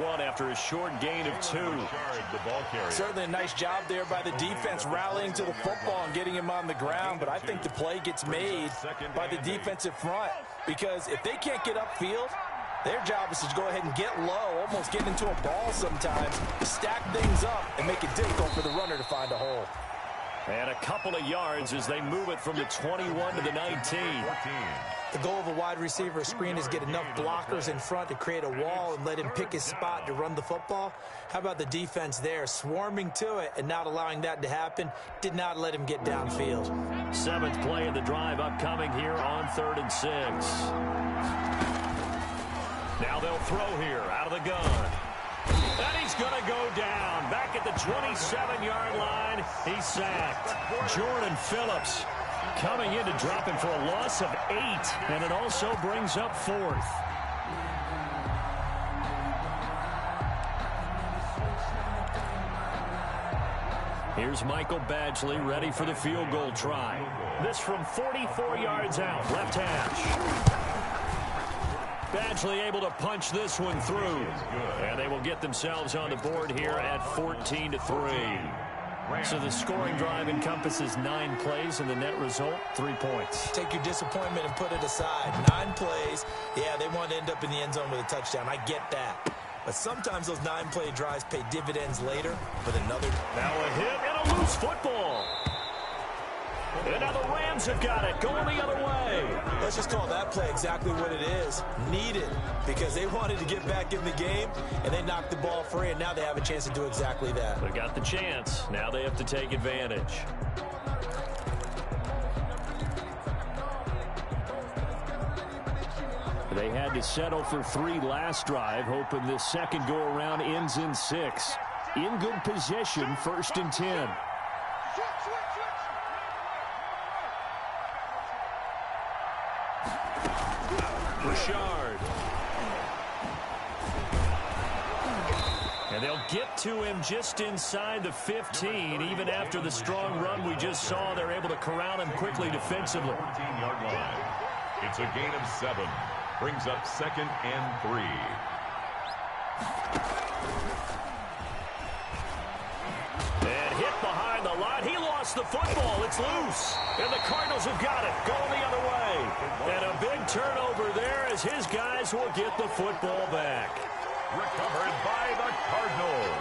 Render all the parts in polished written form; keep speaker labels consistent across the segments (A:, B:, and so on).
A: 1 after a short gain of 2.
B: Certainly a nice job there by the defense rallying to the football and getting him on the ground, but I think the play gets made by the defensive front because if they can't get upfield, their job is to go ahead and get low, almost get into a ball sometimes, stack things up, and make it difficult for the runner to find a hole.
A: And a couple of yards as they move it from the 21 to the 19.
B: The goal of a wide receiver screen is get enough blockers in front to create a wall and let him pick his spot to run the football. How about the defense there, swarming to it and not allowing that to happen? Did not let him get downfield.
A: 7th play of the drive upcoming here on 3rd and 6. Now they'll throw here out of the gun. And he's going to go down. Back at the 27-yard line, he's sacked. Jordan Phillips coming in to drop him for a loss of 8, and it also brings up 4th. Here's Michael Badgley ready for the field goal try. This from 44 yards out, left hash. Badgley able to punch this one through. And they will get themselves on the board here at 14-3. So the scoring drive encompasses 9 plays, and the net result, 3 points.
B: Take your disappointment and put it aside. 9 plays. Yeah, they want to end up in the end zone with a touchdown. I get that. But sometimes those 9-play drives pay dividends later with another.
A: Now a hit and a loose football. And now the Rams have got it, going the other way.
B: Let's just call that play exactly what it is. Needed, because they wanted to get back in the game, and they knocked the ball free, and now they have a chance to do exactly that.
A: They got the chance. Now they have to take advantage. They had to settle for 3 last drive, hoping this second go-around ends in 6. In good position, 1st and 10. Richard. And they'll get to him just inside the 15. Even after the strong run we just saw, they're able to corral him quickly defensively.
C: 14-yard line. It's a gain of 7. Brings up 2nd and 3.
A: And hit behind the line. He lost the football. It's loose. And the Cardinals have got it. Going the other way. And a big turnover there as his guys will get the football back.
C: Recovered by the Cardinals.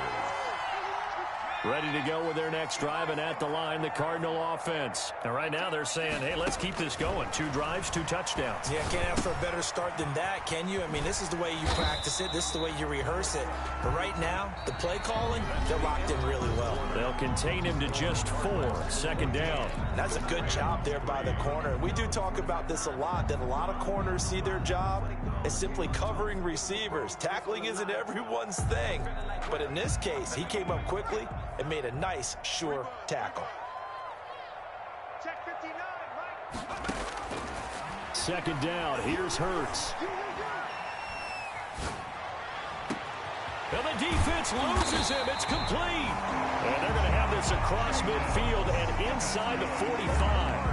A: Ready to go with their next drive, and at the line, the Cardinal offense. And right now they're saying, hey, let's keep this going. 2 drives, 2 touchdowns.
B: Yeah, can't ask for a better start than that, can you? I mean, this is the way you practice it. This is the way you rehearse it. But right now, the play calling, they're locked in really well.
A: They'll contain him to just 4. 2nd down.
B: That's a good job there by the corner. We do talk about this a lot, that a lot of corners see their job as simply covering receivers. Tackling isn't everyone's thing. But in this case, he came up quickly and made a nice, sure tackle.
D: Check 59, Mike.
A: 2nd down. Here's Hurts. And the defense loses him. It's complete. And they're going to have this across midfield and inside the 45.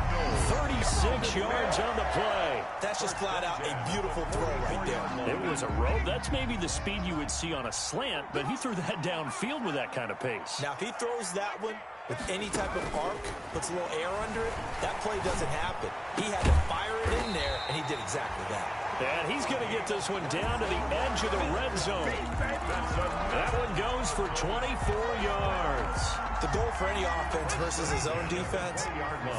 A: 36 yards on the play.
B: That's just flat out a beautiful throw right there.
A: It was a rope. That's maybe the speed you would see on a slant, but he threw that downfield with that kind of pace.
B: Now, if he throws that one with any type of arc, puts a little air under it, that play doesn't happen. He had to fire it in there, and he did exactly that.
A: And he's going to get this one down to the edge of the red zone. That one goes for 24 yards.
B: The goal for any offense versus his own defense,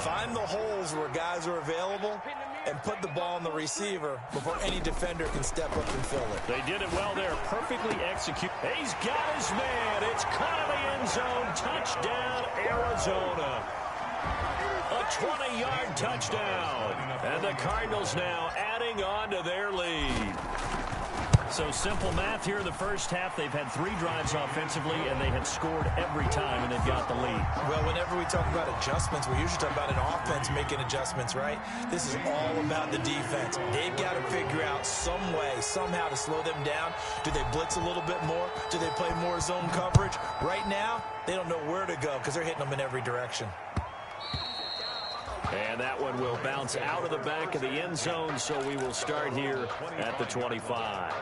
B: find the holes where guys are available and put the ball on the receiver before any defender can step up and fill it.
A: They did it well there, perfectly executed. He's got his man. It's caught in the end zone. Touchdown, Arizona. A 20-yard touchdown. And the Cardinals now adding on to their lead. So simple math here in the first half. They've had 3 drives offensively, and they have scored every time, and they've got the lead.
B: Well, whenever we talk about adjustments, we usually talk about an offense making adjustments, right? This is all about the defense. They've got to figure out some way, somehow to slow them down. Do they blitz a little bit more? Do they play more zone coverage? Right now, they don't know where to go because they're hitting them in every direction.
A: And that one will bounce out of the back of the end zone, so we will start here at the 25.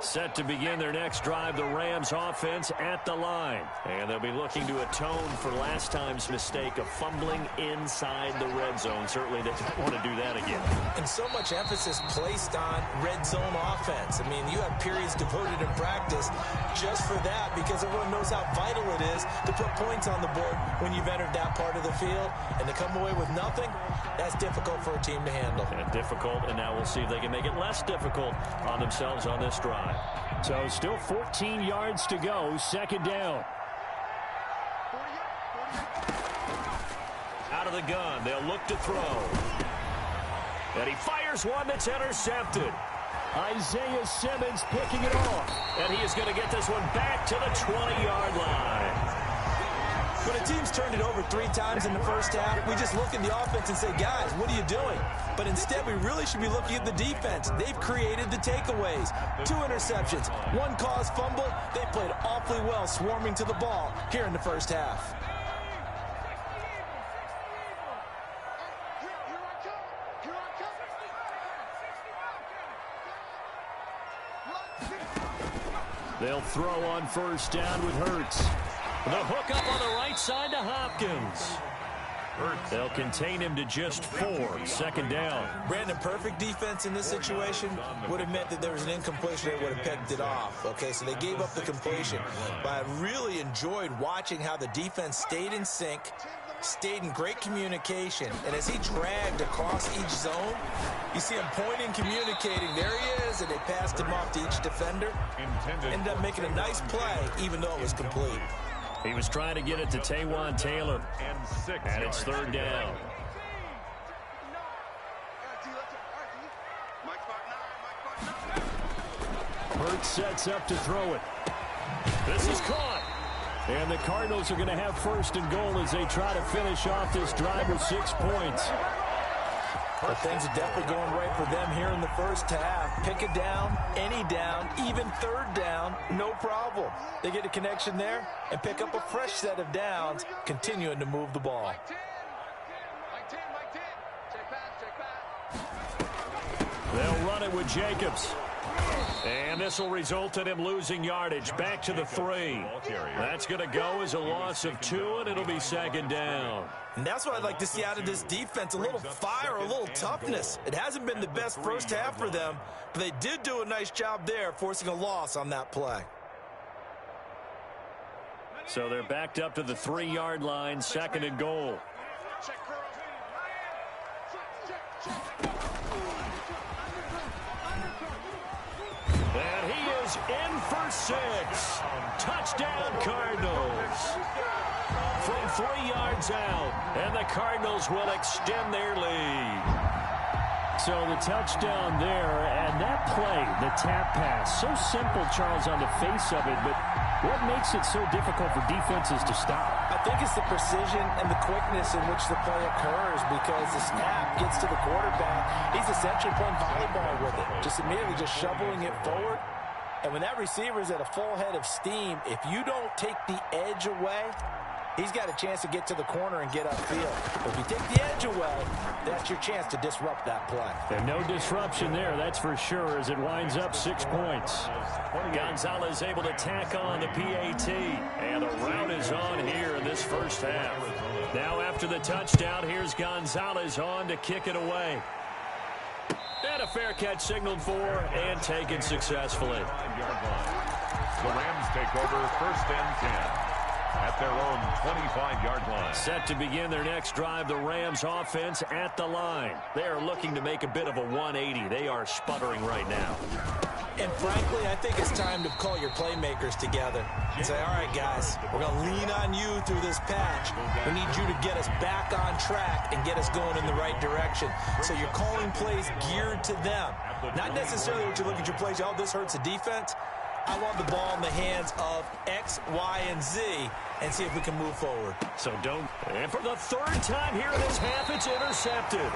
A: Set to begin their next drive, the Rams offense at the line. And they'll be looking to atone for last time's mistake of fumbling inside the red zone. Certainly they don't want to do that again.
B: And so much emphasis placed on red zone offense. I mean, you have periods devoted in practice just for that because everyone knows how vital it is to put points on the board when you've entered that part of the field. And to come away with nothing, that's difficult for a team to handle.
A: And difficult, and now we'll see if they can make it less difficult on themselves on this drive. So still 14 yards to go, second down. Out of the gun, they'll look to throw. And he fires one that's intercepted. Isaiah Simmons picking it off. And he is going to get this one back to the 20-yard line.
B: When a team's turned it over 3 times in the first half, we just look at the offense and say, guys, what are you doing? But instead, we really should be looking at the defense. They've created the takeaways. 2 interceptions, 1 caused fumble. They played awfully well swarming to the ball here in the first half.
A: They'll throw on first down with Hurts. The hook up on the right side to Hopkins. They'll contain him to just 4. Second down.
B: Brandon, perfect defense in this situation would have meant that there was an incompletion. They would have pegged it off. Okay, so they gave up the completion. But I really enjoyed watching how the defense stayed in sync, stayed in great communication. And as he dragged across each zone, you see him pointing, communicating. There he is, and they passed him off to each defender. Ended up making a nice play, even though it was complete.
A: He was trying to get it to Taywan Taylor, and it's third down. Hurts sets up to throw it. This is caught. And the Cardinals are going to have first and goal as they try to finish off this drive with 6 points.
B: But things are definitely going right for them here in the first half. Pick a down, any down, even third down, no problem. They get a connection there and pick up a fresh set of downs, continuing to move the ball.
A: They'll run it with Jacobs. And this will result in him losing yardage back to the 3. That's going to go as a loss of 2, and it'll be second down.
B: And that's what I'd like to see out of this defense, a little fire, a little toughness. It hasn't been the best first half for them, but they did do a nice job there, forcing a loss on that play.
A: So they're backed up to the 3-yard line, second and goal. And he is in for 6. Touchdown, Cardinals. From 3 yards out, and the Cardinals will extend their lead.
E: So the touchdown there, and that play, the tap pass, so simple, Charles, on the face of it, but what makes it so difficult for defenses to stop?
B: I think it's the precision and the quickness in which the play occurs, because the snap gets to the quarterback. He's essentially playing volleyball with it, just immediately just shoveling it forward. And when that receiver is at a full head of steam, if you don't take the edge away, he's got a chance to get to the corner and get upfield. But if you take the edge away, that's your chance to disrupt that play.
E: And no disruption there, that's for sure, as it winds up 6 points.
A: Gonzalez able to tack on the PAT. And the route is on here in this first half. Now after the touchdown, here's Gonzalez on to kick it away. And a fair catch signaled for and taken successfully.
C: The Rams take over first and 10. At their own 25-yard line.
A: Set to begin their next drive, the Rams offense at the line. They are looking to make a bit of a 180. They are sputtering right now.
B: And frankly, I think it's time to call your playmakers together and say, all right, guys, we're going to lean on you through this patch. We need you to get us back on track and get us going in the right direction. So you're calling plays geared to them. Not necessarily what you look at your plays, oh, this hurts the defense. I want the ball in the hands of X, Y, and Z and see if we can move forward.
A: So don't. And for the 3rd time here in this half, it's intercepted.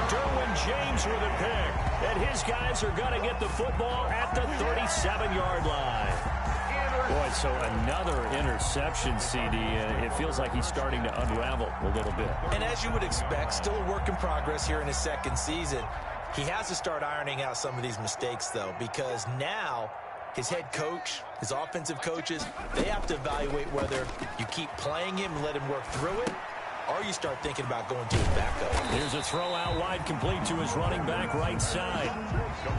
A: Derwin James with a pick. And his guys are going to get the football at the 37-yard line.
E: Boy, so another interception, CD. It feels like he's starting to unravel a little bit.
B: And as you would expect, still a work in progress here in his 2nd season. He has to start ironing out some of these mistakes, though, because now his head coach, his offensive coaches, they have to evaluate whether you keep playing him and let him work through it, or you start thinking about going to his backup.
E: Here's a throw out wide, complete to his running back right side.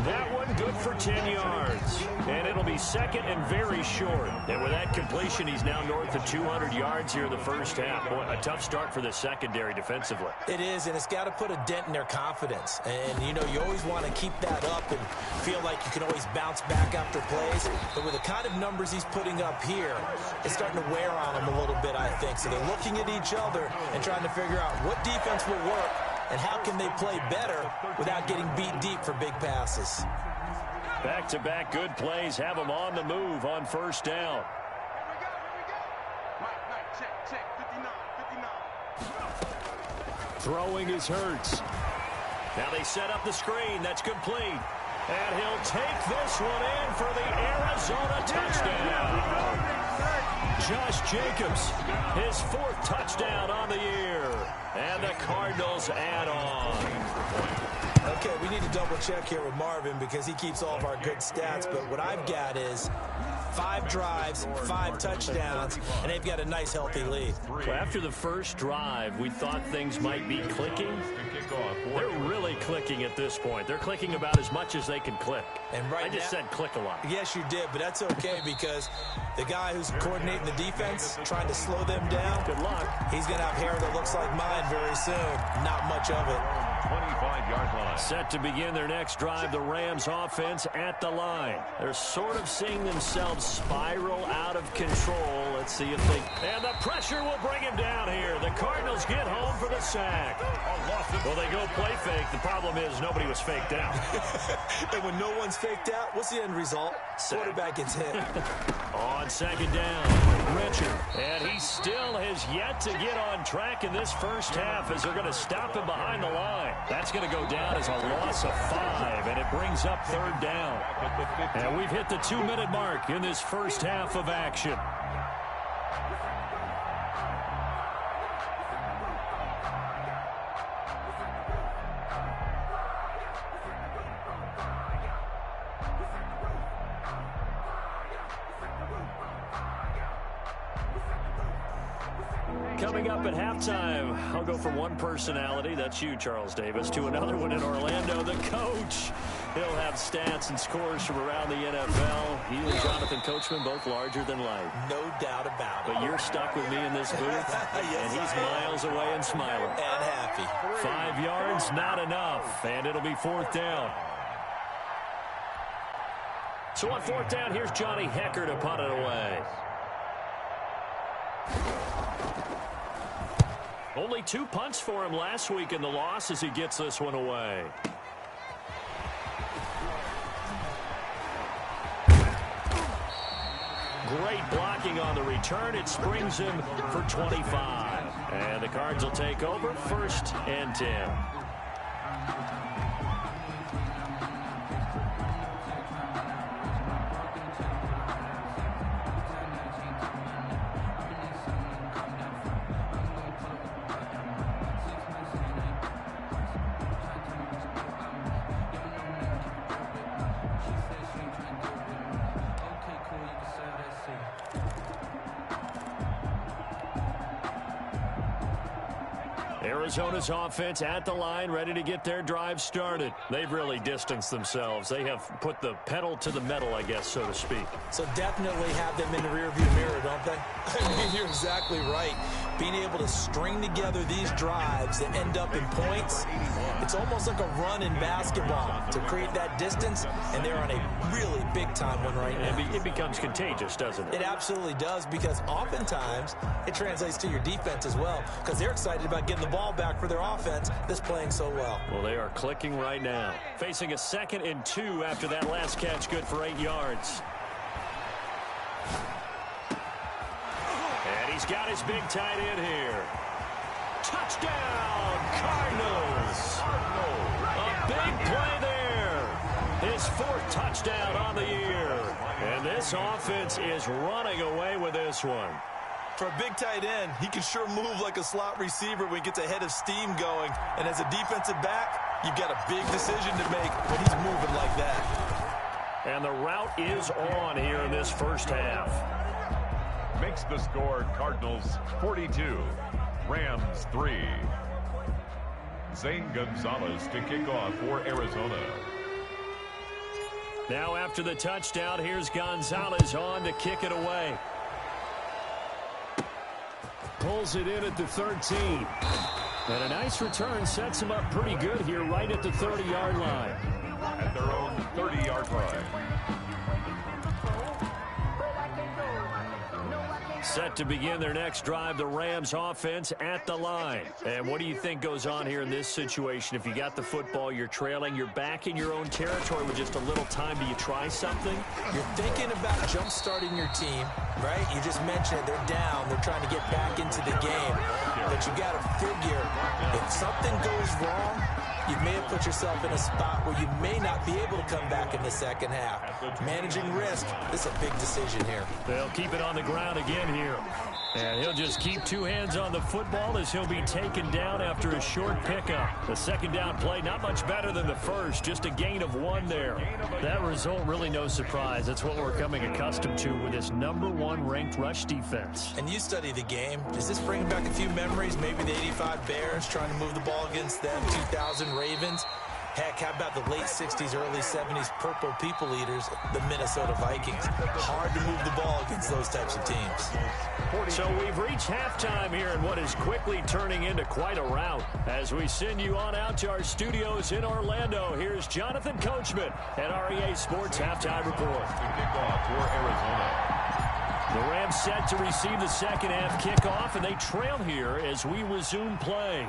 E: That one good for 10 yards. And it'll be second and very short. And with that completion, he's now north of 200 yards here in the first half. Boy, a tough start for the secondary defensively.
B: It is, and it's got to put a dent in their confidence. And, you know, you always want to keep that up and feel like you can always bounce back after plays. But with the kind of numbers he's putting up here, it's starting to wear on them a little bit, I think. So they're looking at each other and trying to figure out what defense will work and how can they play better without getting beat deep for big passes.
E: Back-to-back good plays have them on the move on first down. Throwing is Hurts. Now they set up the screen. That's complete. And he'll take this one in for the Arizona touchdown. Josh Jacobs, his fourth touchdown on the year. And the Cardinals add on.
B: Okay, we need to double check here with Marvin because he keeps all of our good stats. But what I've got is 5 drives, 5 touchdowns, and they've got a nice, healthy lead.
E: Well, after the first drive, we thought things might be clicking. They're really clicking at this point. They're clicking about as much as they can click.
B: And right
E: I just said click a lot.
B: Yes, you did, but that's okay because the guy who's coordinating the defense, trying to slow them down,
E: good luck.
B: He's going to have hair that looks like mine very soon. Not much of it.
C: 25-yard line.
E: Set to begin their next drive, the Rams offense at the line. They're sort of seeing themselves spiral out of control. Let's see if they... And the pressure will bring him down here. The Cardinals get home for the sack. Well, they go play fake. The problem is nobody was faked out.
B: And when no one's faked out, what's the end result? Quarterback gets hit.
E: On second down, Richard. And he still has yet to get on track in this first half as they're going to stop him behind the line. That's going to go down as a loss of 5, and it brings up third down. And we've hit the 2-minute mark in this first half of action. Coming up at halftime, I'll go from one personality, that's you, Charles Davis, to another one in Orlando, the coach. He'll have stats and scores from around the NFL. He and Jonathan Coachman, both larger than life.
B: No doubt about it.
E: But you're stuck with me in this booth,
B: yes,
E: and he's miles away and smiling.
B: And happy.
E: 5 yards, not enough, and it'll be fourth down. So on fourth down, here's Johnny Hecker to punt it away. Only 2 punts for him last week in the loss as he gets this one away. Great blocking on the return. It springs him for 25. And the Cards will take over, 1st and 10. Arizona's offense at the line, ready to get their drive started. They've really distanced themselves. They have put the pedal to the metal, I guess, so to speak.
B: So definitely have them in the rearview mirror, don't they? I mean, you're exactly right. Being able to string together these drives that end up in points, it's almost like a run in basketball to create that distance, and they're on a really big-time one right now.
E: It becomes contagious, doesn't it?
B: It absolutely does, because oftentimes it translates to your defense as well, because they're excited about getting the ball back for their offense that's playing so well.
E: Well, they are clicking right now. Facing a 2nd and 2 after that last catch, good for 8 yards. And he's got his big tight end here. Touchdown, Cardinals! A big play there. His 4th touchdown on the year. And this offense is running away with this one.
B: For a big tight end, he can sure move like a slot receiver when he gets a head of steam going. And as a defensive back, you've got a big decision to make when he's moving like that.
E: And
A: And the route is on here in this first half.
C: Makes the score Cardinals 42, Rams 3. Zane Gonzalez to kick off for Arizona.
A: Now after the touchdown, here's Gonzalez on to kick it away. Pulls it in at the 13. And a nice return sets him up pretty good here right at the 30-yard line.
C: At their own 30-yard line.
A: Set to begin their next drive, the Rams offense at the line. And what do you think goes on here in this situation? If you got the football, you're trailing, you're back in your own territory with just a little time. Do you try something?
B: You're thinking about jump-starting your team, right? You just mentioned it. They're down. They're trying to get back into the game. But you got to figure, if something goes wrong, you may have put yourself in a spot where you may not be able to come back in the second half. Managing risk, this is a big decision here.
A: They'll keep it on the ground again here. And he'll just keep two hands on the football as he'll be taken down after a short pickup. The second down play, not much better than the first, just a gain of 1 there. That result, really no surprise. That's what we're coming accustomed to with this #1 ranked rush defense.
B: And you study the game. Does this bring back a few memories? Maybe the 85 Bears trying to move the ball against them, 2000 Ravens. Heck, how about the late 60s, early 70s Purple People Eaters, the Minnesota Vikings? Hard to move the ball against those types of teams.
A: So we've reached halftime here in what is quickly turning into quite a rout. As we send you on out to our studios in Orlando, here's Jonathan Coachman at REA Sports Halftime Report.
C: Kickoff for Arizona.
A: The Rams set to receive the second half kickoff, and they trail here as we resume play.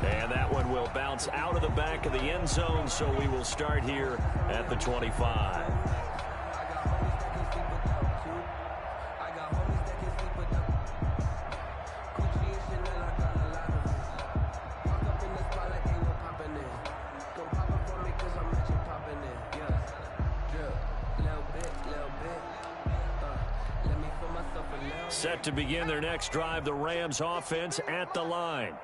A: And that one will bounce out of the back of the end zone, so we will start here at the 25. Set to begin their next drive, the Rams offense at the line.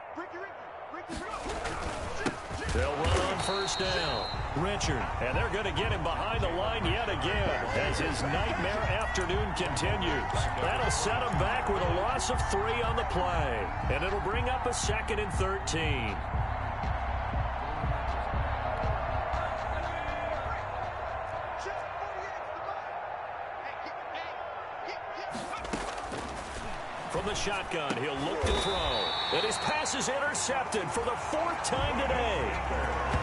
A: They'll run on first down. Richard, and they're going to get him behind the line yet again as his nightmare afternoon continues. That'll set him back with a loss of 3 on the play, and it'll bring up a 2nd and 13. From the shotgun, he'll look to throw. And his pass is intercepted for the 4th time today.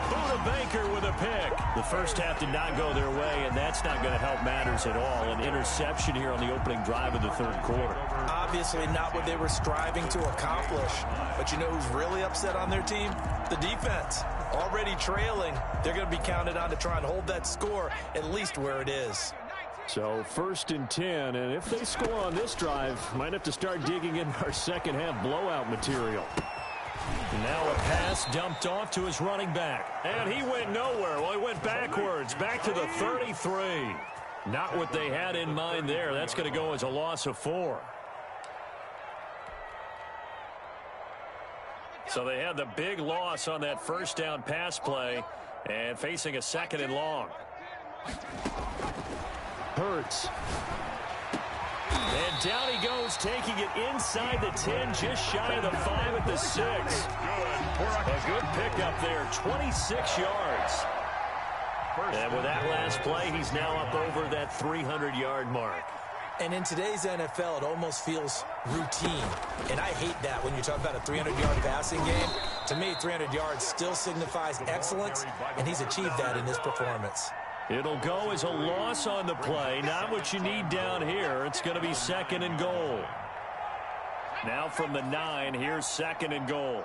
A: Buda Baker with a pick. The first half did not go their way, and that's not going to help matters at all. An interception here on the opening drive of the third quarter.
B: Obviously not what they were striving to accomplish. But you know who's really upset on their team? The defense. Already trailing. They're going to be counted on to try and hold that score at least where it is.
A: So 1st and 10, and if they score on this drive, might have to start digging in our second half blowout material. Now a pass dumped off to his running back. And he went nowhere. Well, he went backwards, back to the 33. Not what they had in mind there. That's going to go as a loss of 4. So they had the big loss on that first down pass play and facing a 2nd and long. Hurts. And down he goes, taking it inside the 10, just shy of the 5 at the 6. A good pickup there, 26 yards. And with that last play, he's now up over that 300-yard mark.
B: And in today's NFL, it almost feels routine. And I hate that when you talk about a 300-yard passing game. To me, 300 yards still signifies excellence, and he's achieved that in this performance.
A: It'll go as a loss on the play. Not what you need down here. It's going to be 2nd and goal. Now from the 9, here's 2nd and goal.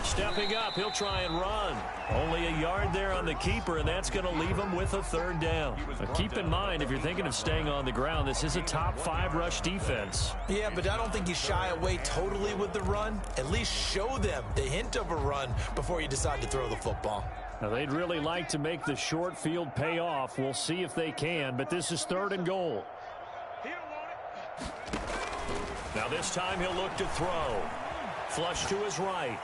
A: Stepping up, he'll try and run. Only a yard there on the keeper, and that's going to leave him with a 3rd down. Now, keep in mind, if you're thinking of staying on the ground, this is a top 5 rush defense.
B: Yeah, but I don't think you shy away totally with the run. At least show them the hint of a run before you decide to throw the football.
A: Now, they'd really like to make the short field pay off. We'll see if they can, but this is 3rd and goal. Now this time he'll look to throw. Flush to his right.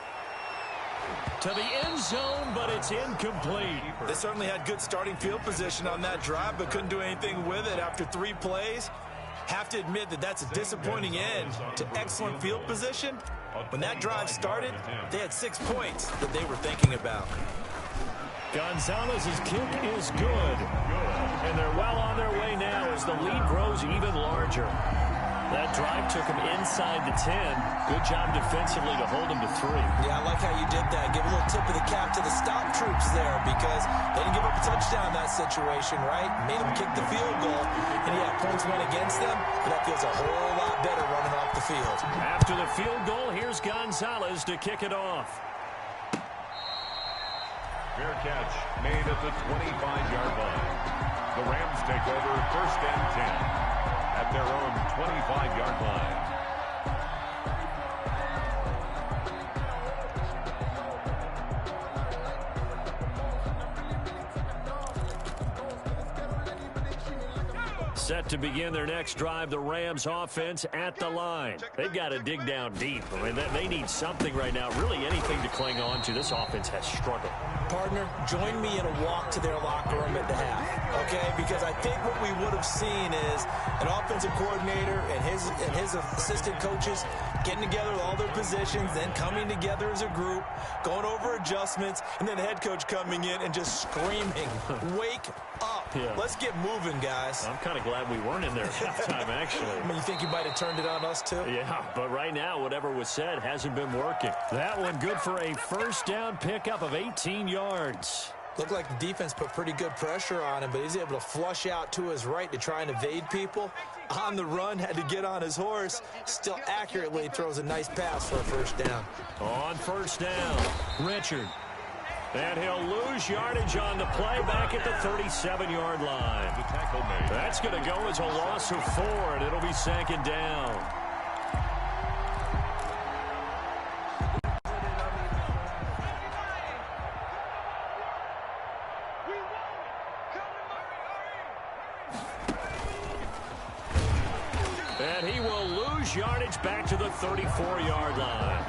A: To the end zone, but it's incomplete.
B: They certainly had good starting field position on that drive, but couldn't do anything with it after 3 plays. Have to admit that that's a disappointing end to excellent field position. When that drive started, they had 6 points that they were thinking about.
A: Gonzalez's kick is good. And they're well on their way now as the lead grows even larger. That drive took him inside the 10. Good job defensively to hold him to 3.
B: Yeah, I like how you did that. Give a little tip of the cap to the stop troops there because they didn't give up a touchdown in that situation, right? Made them kick the field goal. And yeah, points went against them, but that feels a whole lot better running off the field.
A: After the field goal, here's Gonzalez to kick it off.
C: Fair catch made at the 25-yard line. The Rams take over 1st and 10 at their own 25-yard line.
A: Set to begin their next drive, the Rams offense at the line. They've got to dig down deep. I mean, they need something right now, really anything to cling on to. This offense has struggled.
B: Partner, join me in a walk to their locker room at the half, okay? Because I think what we would have seen is an offensive coordinator and his assistant coaches getting together with all their positions, then coming together as a group, going over adjustments, and then the head coach coming in and just screaming, wake up.
A: Yeah.
B: Let's get moving, guys.
A: I'm kind of glad we weren't in there at halftime, actually.
B: I mean, you think you might have turned it on us, too?
A: Yeah, but right now, whatever was said hasn't been working. That one good for a first down pickup of 18 yards.
B: Looked like the defense put pretty good pressure on him, but he's able to flush out to his right to try and evade people. On the run, had to get on his horse. Still accurately throws a nice pass for a first down.
A: On first down, Richard. And he'll lose yardage on the play back at the 37-yard line.
C: The tackle made.
A: That's going to go as a loss of 4, and it'll be second down. And he will lose yardage back to the 34-yard line.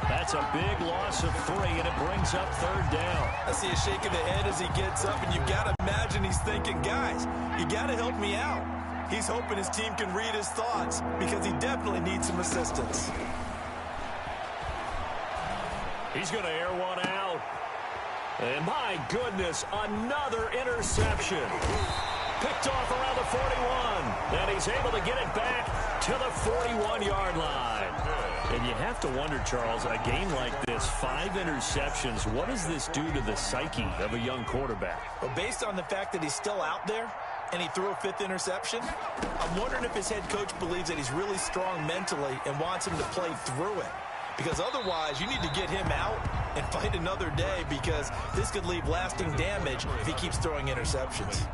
A: That's a big loss of 3, and it brings up third down.
B: I see a shake of the head as he gets up, and you've got to imagine he's thinking, guys, you got to help me out. He's hoping his team can read his thoughts because he definitely needs some assistance.
A: He's going to air one out. And my goodness, another interception. Picked off around the 41. And he's able to get it back to the 41-yard line. And you have to wonder, Charles, a game like this, 5 interceptions, what does this do to the psyche of a young quarterback?
B: Well, based on the fact that he's still out there and he threw a 5th interception, I'm wondering if his head coach believes that he's really strong mentally and wants him to play through it. Because otherwise, you need to get him out and fight another day because this could leave lasting damage if he keeps throwing interceptions.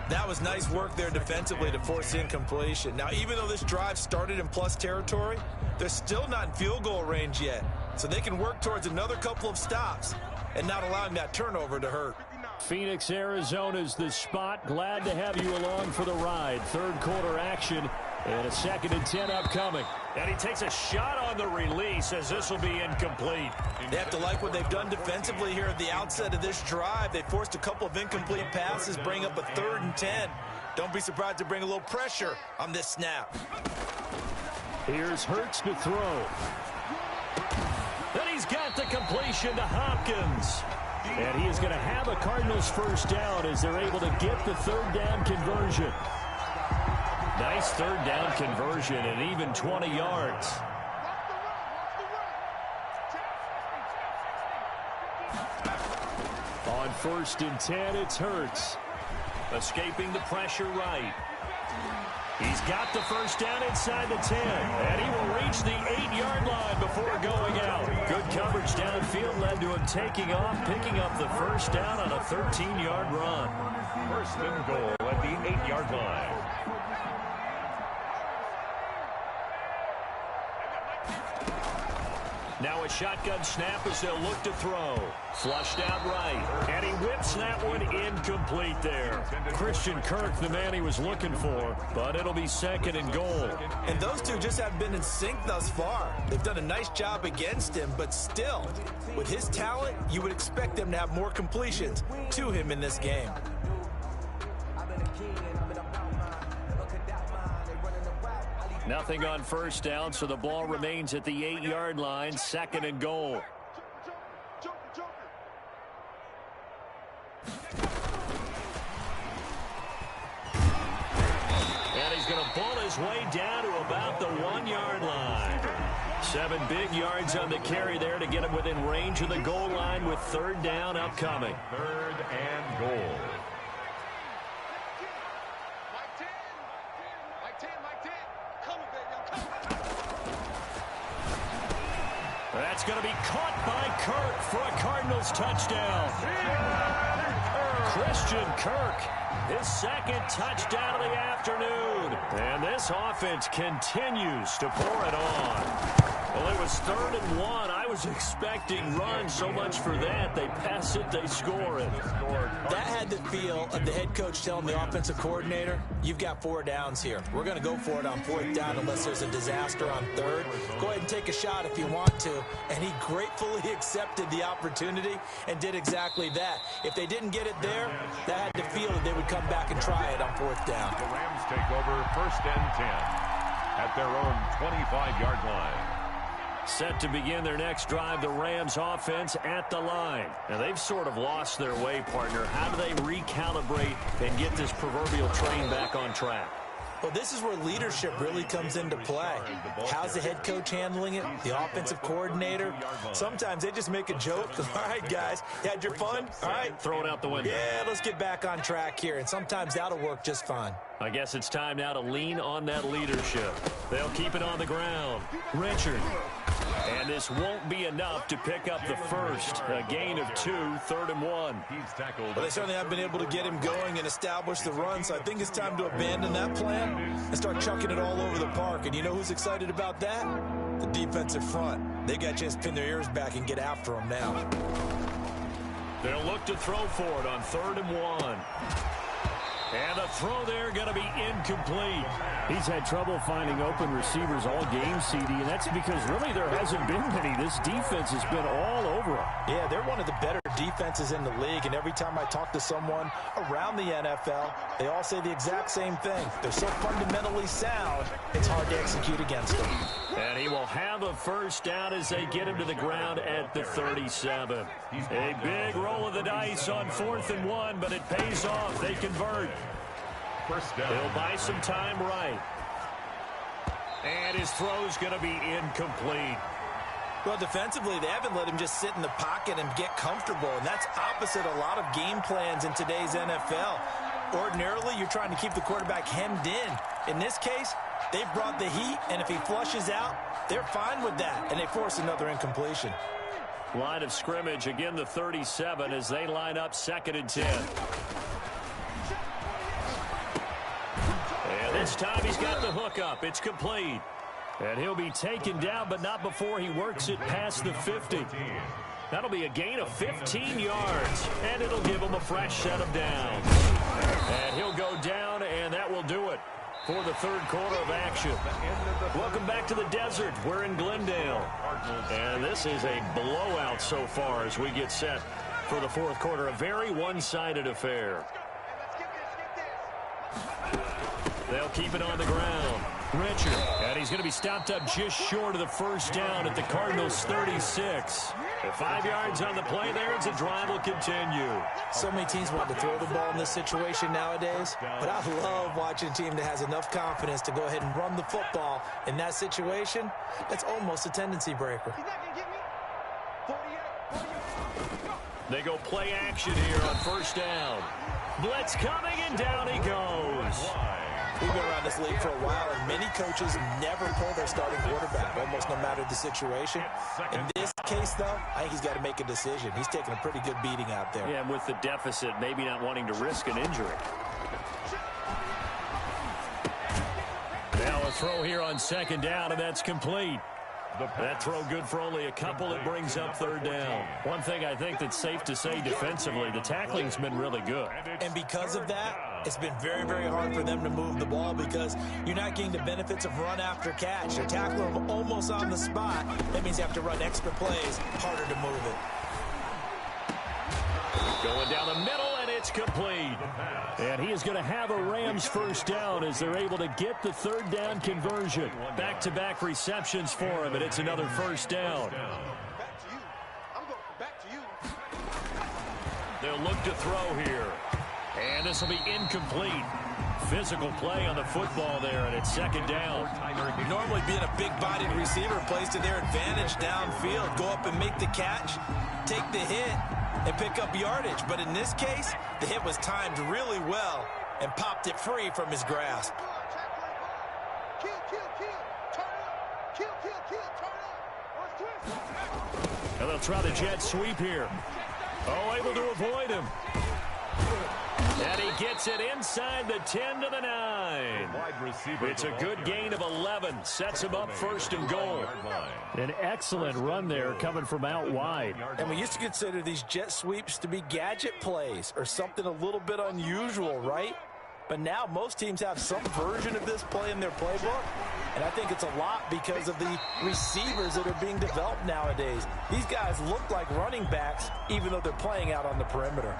B: That was nice work there defensively to force the incompletion. Now, even though this drive started in plus territory, they're still not in field goal range yet. So they can work towards another couple of stops and not allowing that turnover to hurt.
A: Phoenix, Arizona's the spot. Glad to have you along for the ride. Third quarter action and a 2nd and 10 upcoming. And he takes a shot on the release as this will be incomplete.
B: They have to like what they've done defensively here at the outset of this drive. They forced a couple of incomplete passes, bring up a 3rd and 10. Don't be surprised to bring a little pressure on this snap.
A: Here's Hurts to throw. Then he's got the completion to Hopkins. And he is going to have a Cardinals first down as they're able to get the 3rd down conversion. Nice 3rd down conversion and even 20 yards. On 1st and 10, it's Hurts. Escaping the pressure right. He's got the first down inside the 10. And he will reach the 8-yard line before going out. Good coverage downfield led to him taking off, picking up the first down on a 13-yard run.
C: 1st and goal at the 8-yard line.
E: Now a shotgun snap as they'll look to throw. Flushed out right. And he whips that one incomplete there. Christian Kirk, the man he was looking for, but it'll be 2nd and goal.
B: And those two just haven't been in sync thus far. They've done a nice job against him, but still, with his talent, you would expect them to have more completions to him in this game.
E: Nothing on first down, so the ball remains at the 8-yard line, 2nd and goal. And he's going to pull his way down to about the 1-yard line. 7 big yards on the carry there to get him within range of the goal line with 3rd down upcoming.
C: 3rd and goal.
E: That's going to be caught by Kirk for a Cardinals touchdown. Christian Kirk, his 2nd touchdown of the afternoon. And this offense continues to pour it on. Well, it was 3rd and 1. I was expecting run, so much for that. They pass it, they score it.
B: That had the feel of the head coach telling the offensive coordinator, you've got 4 downs here. We're going to go for it on 4th down unless there's a disaster on 3rd. Go ahead and take a shot if you want to. And he gratefully accepted the opportunity and did exactly that. If they didn't get it there, that had the feel that they would come back and try it on 4th down.
C: The Rams take over 1st and 10 at their own 25-yard line.
E: Set to begin their next drive, the Rams offense at the line. Now, they've sort of lost their way, partner. How do they recalibrate and get this proverbial train back on track?
B: Well, this is where leadership really comes into play. How's the head coach handling it? The offensive coordinator? Sometimes they just make a joke. All right, guys, you had your fun? All right.
E: Throw it out the window.
B: Yeah, let's get back on track here. And sometimes that'll work just fine.
E: I guess it's time now to lean on that leadership. They'll keep it on the ground. Richard. And this won't be enough to pick up the first. A gain of 2, 3rd and 1.
B: Well, they certainly have been able to get him going and establish the run, so I think it's time to abandon that plan and start chucking it all over the park. And you know who's excited about that? The defensive front. They got a chance to pin their ears back and get after him now.
E: They'll look to throw for it on 3rd and 1. And the throw there going to be incomplete. He's had trouble finding open receivers all game, CD, and that's because really there hasn't been many. This defense has been all over him.
B: Yeah, they're one of the better defenses in the league, and every time I talk to someone around the NFL, they all say the exact same thing. They're so fundamentally sound, it's hard to execute against them.
E: And he will have a first down as they get him to the ground at the 37. A big roll of the dice on 4th and 1, but it pays off. They convert.
C: First down.
E: He'll buy some time right. And his throw's going to be incomplete.
B: Well, defensively, they haven't let him just sit in the pocket and get comfortable, and that's opposite a lot of game plans in today's NFL. Ordinarily, you're trying to keep the quarterback hemmed in. In this case, they've brought the heat, and if he flushes out, they're fine with that, and they force another incompletion.
E: Line of scrimmage, again the 37 as they line up 2nd and 10. And this time he's got the hook up. It's complete. And he'll be taken down, but not before he works it past the 50. That'll be a gain of 15 yards, and it'll give him a fresh set of downs. And he'll go down, and that will do it for the 3rd quarter of action. Welcome back to the desert. We're in Glendale. And this is a blowout so far as we get set for the 4th quarter. A very one-sided affair. They'll keep it on the ground. Richard, and he's going to be stopped up just short of the first down at the Cardinals' 36. 5 yards on the play there as the drive will continue.
B: So many teams want to throw the ball in this situation nowadays, but I love watching a team that has enough confidence to go ahead and run the football. In that situation, that's almost a tendency breaker.
E: They go play action here on first down. Blitz coming, and down he goes.
B: We've been around this league for a while, and many coaches never pull their starting quarterback, almost no matter the situation. In this case, though, I think he's got to make a decision. He's taking a pretty good beating out there.
E: Yeah, and with the deficit, maybe not wanting to risk an injury. Now a throw here on 2nd down, and that's complete.
A: That throw good for only a couple. It brings up third down. One thing I think that's safe to say defensively, the tackling's been really good.
B: And because of that, it's been very, very hard for them to move the ball because you're not getting the benefits of run after catch. They're tackling them almost on the spot. That means you have to run extra plays, harder to move it.
A: Going down the middle, and it's complete. And he is going to have a Rams first down as they're able to get the third down conversion. Back-to-back receptions for him, and it's another first down.
D: Back to you. I'm going back to you.
A: They'll look to throw here. And this will be incomplete. Physical play on the football there, and it's second down.
B: Normally being a big-bodied receiver plays to their advantage downfield. Go up and make the catch, take the hit, and pick up yardage. But in this case, the hit was timed really well and popped it free from his grasp.
D: Kill, kill, kill. Turn up. Kill, kill, kill. Turn up. Twist.
A: And they'll try the jet sweep here. Oh, able to avoid him. And he gets it inside the 10 to the 9. It's a good gain of 11. Sets him up first and goal. An excellent run there coming from out wide.
B: And we used to consider these jet sweeps to be gadget plays or something a little bit unusual, right? But now most teams have some version of this play in their playbook. And I think it's a lot because of the receivers that are being developed nowadays. These guys look like running backs even though they're playing out on the perimeter.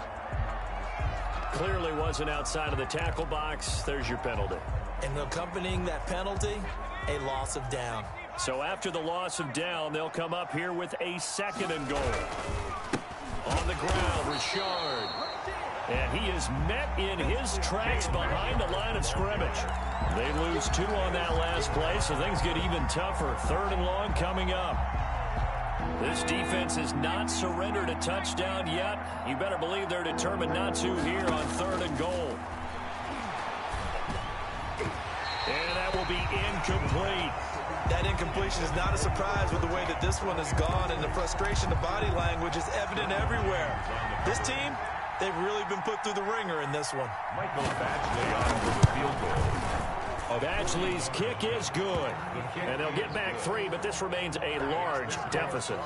A: Clearly wasn't outside of the tackle box. There's your penalty.
B: And accompanying that penalty, a loss of down.
A: So after the loss of down, they'll come up here with a second and goal. On the ground, Richard. And he is met in his tracks behind the line of scrimmage. They lose 2 on that last play, so things get even tougher. Third and long coming up. This defense has not surrendered a touchdown yet. You better believe they're determined not to here on third and goal. And that will be incomplete.
B: That incompletion is not a surprise with the way that this one has gone, and the frustration, the body language is evident everywhere. This team, they've really been put through the ringer in this one.
C: Michael Badgley on for the field goal.
A: Badgley's kick is good. And they'll get back 3, but this remains a large deficit.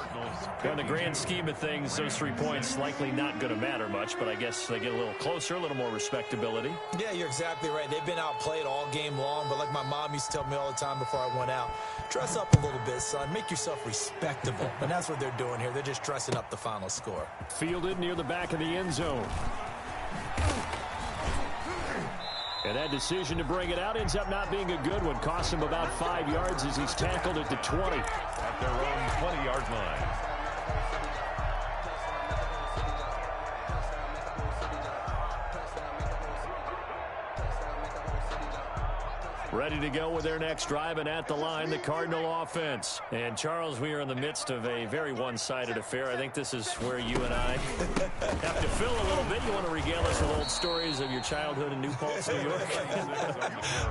A: In the grand scheme of things, those 3 points likely not going to matter much, but I guess they get a little closer, a little more respectability.
B: Yeah, you're exactly right. They've been outplayed all game long, but like my mom used to tell me all the time before I went out, dress up a little bit, son. Make yourself respectable. And that's what they're doing here. They're just dressing up the final score.
A: Fielded near the back of the end zone. And that decision to bring it out ends up not being a good one. Costs him about 5 yards as he's tackled at the 20.
C: At their own 20-yard line.
A: Ready to go with their next drive, and at the line, the Cardinal offense. And, Charles, we are in the midst of a very one-sided affair. I think this is where you and I have to fill a little bit. You want to regale us with old stories of your childhood in New Paltz, New York?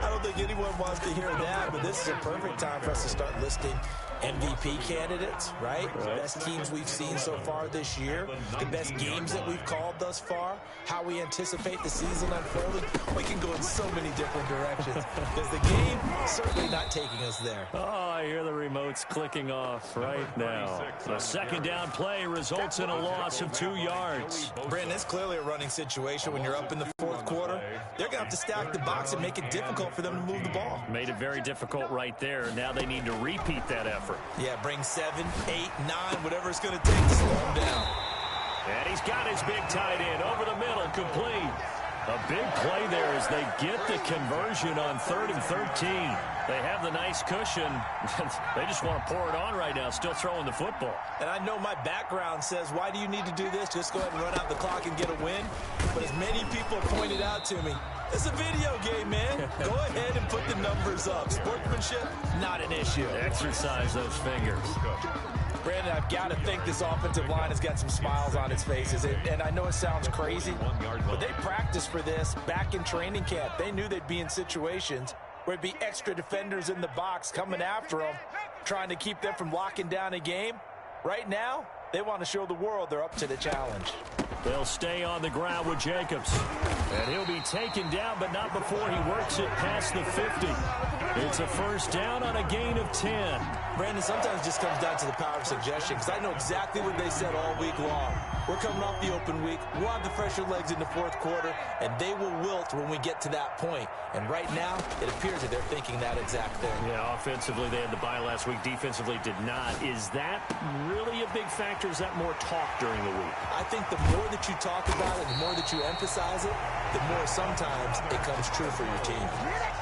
B: I don't think anyone wants to hear that, but this is a perfect time for us to start listing MVP candidates, right? The best teams we've seen so far this year, the best games that we've called thus far, how we anticipate the season unfolding. We can go in so many different directions because the game is certainly not taking us there.
A: Oh, I hear the remotes clicking off right now. The second down play results in a loss of 2 yards.
B: Brandon, it's clearly a running situation when you're up in the fourth quarter. They're going to have to stack the box and make it difficult for them to move the ball.
A: Made it very difficult right there. Now they need to repeat that effort.
B: Yeah, bring 7, 8, 9, whatever it's going to take to slow him down.
A: And he's got his big tight end over the middle, complete. A big play there as they get the conversion on 3rd and 13. They have the nice cushion. They just want to pour it on right now, still throwing the football.
B: And I know my background says, why do you need to do this? Just go ahead and run out the clock and get a win. But as many people pointed out to me, it's a video game, man. Go ahead and put the numbers up. Sportsmanship, not an issue.
A: Exercise those fingers.
B: Brandon, I've got to think this offensive line has got some smiles on its faces. And I know it sounds crazy, but they practiced for this back in training camp. They knew they'd be in situations where there'd be extra defenders in the box coming after them, trying to keep them from locking down a game. Right now, they want to show the world they're up to the challenge.
A: They'll stay on the ground with Jacobs. And he'll be taken down, but not before he works it past the 50. It's a first down on a gain of 10.
B: Brandon, sometimes it just comes down to the power of suggestion, because I know exactly what they said all week long. We're coming off the open week. We'll have the fresher legs in the fourth quarter, and they will wilt when we get to that point. And right now, it appears that they're thinking that exact thing.
E: Yeah, offensively, they had the bye last week. Defensively, did not. Is that really a big factor? Is that more talk during the week?
B: I think the more that you talk about it, the more that you emphasize it, the more sometimes it comes true for your team.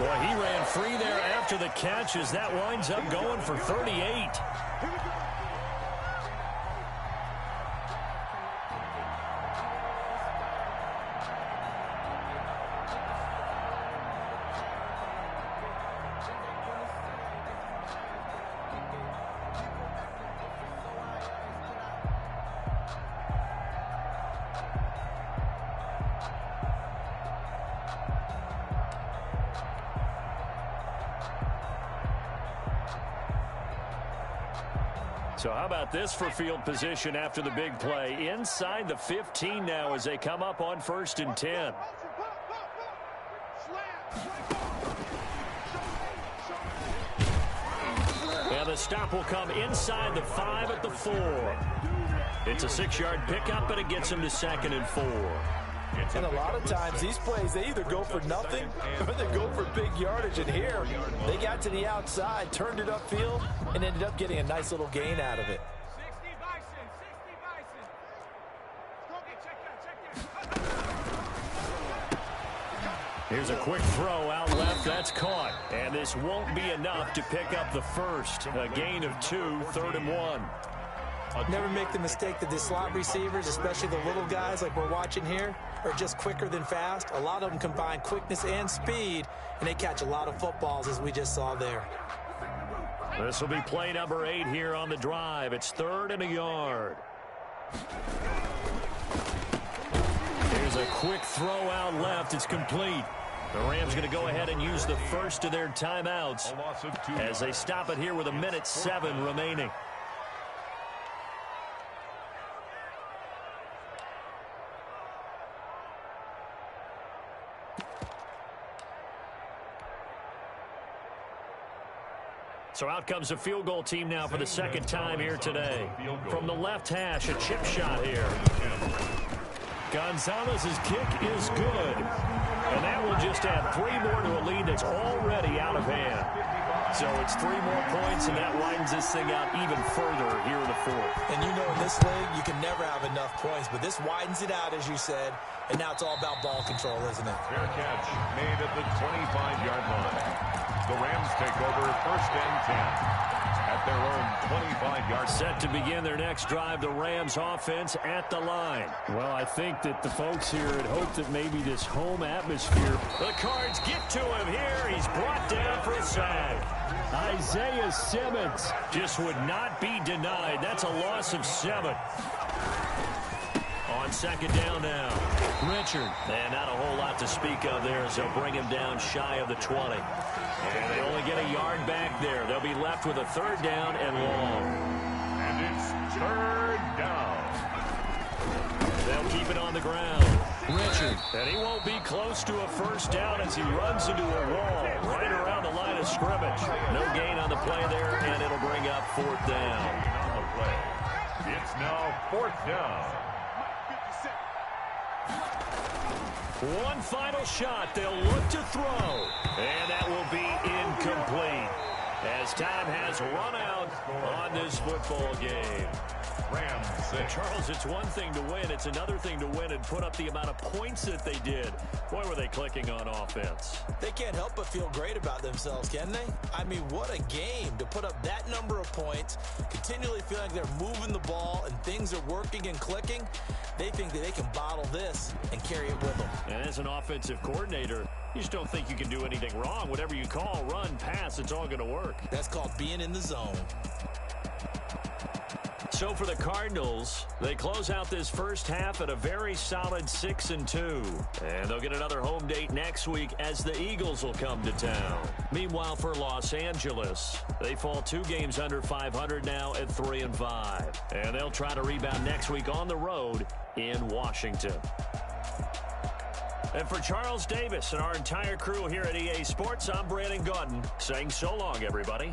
E: Boy, he ran free there after the catch as that winds up going for 38. So how about this for field position after the big play? Inside the 15 now as they come up on 1st and 10. And the stop will come inside the 5 at the 4. It's a 6-yard pickup, but it gets him to 2nd and 4.
B: And a lot of times, these plays, they either go for nothing or they go for big yardage. And here, they got to the outside, turned it upfield, and ended up getting a nice little gain out of it.
D: 60 Bison, 60 Bison.
E: Here's a quick throw out left. That's caught. And this won't be enough to pick up the first. A gain of 2, 3rd and 1.
B: Never make the mistake that the slot receivers, especially the little guys like we're watching here, are just quicker than fast. A lot of them combine quickness and speed, and they catch a lot of footballs, as we just saw there.
E: This will be play number 8 here on the drive. It's 3rd and a yard. Here's a quick throw out left. It's complete. The Rams going to go ahead and use the first of their timeouts as they stop it here with 1:07 remaining. So out comes the field goal team now for the 2nd time here today. From the left hash, a chip shot here. Gonzalez's kick is good. And that will just add 3 more to a lead that's already out of hand. So it's 3 more points, and that widens this thing out even further here in the 4th.
B: And you know, in this league, you can never have enough points, but this widens it out, as you said, and now it's all about ball control, isn't it?
C: Fair catch made at the 25-yard line. The Rams take over 1st and 10 at their own 25-yard.
E: Set to begin their next drive, the Rams offense at the line. Well, I think that the folks here had hoped that maybe this home atmosphere. The Cards get to him here. He's brought down for a sack. Isaiah Simmons just would not be denied. That's a loss of 7. On 2nd down now, Richard. And not a whole lot to speak of there as they'll bring him down shy of the 20. And they only get a yard back there. They'll be left with a 3rd down and long.
C: And it's 3rd down.
E: They'll keep it on the ground. Richard. And he won't be close to a 1st down as he runs into a wall right around the line of scrimmage. No gain on the play there, and it'll bring up 4th down.
C: It's now 4th down.
E: One final shot. They'll look to throw. And that will be incomplete as time has run out on this football game.
C: Rams 6.
E: Charles, it's one thing to win. It's another thing to win and put up the amount of points that they did. Boy, were they clicking on offense.
B: They can't help but feel great about themselves, can they? I mean, what a game to put up that number of points, continually feel like they're moving the ball and things are working and clicking. They think that they can bottle this and carry it with them.
E: And as an offensive coordinator, you just don't think you can do anything wrong. Whatever you call, run, pass, it's all going to work.
B: That's called being in the zone.
E: So for the Cardinals, they close out this first half at a very solid 6-2. And they'll get another home date next week as the Eagles will come to town. Meanwhile, for Los Angeles, they fall 2 games under 500 now at 3-5. And they'll try to rebound next week on the road in Washington. And for Charles Davis and our entire crew here at EA Sports, I'm Brandon Gaudin saying so long, everybody.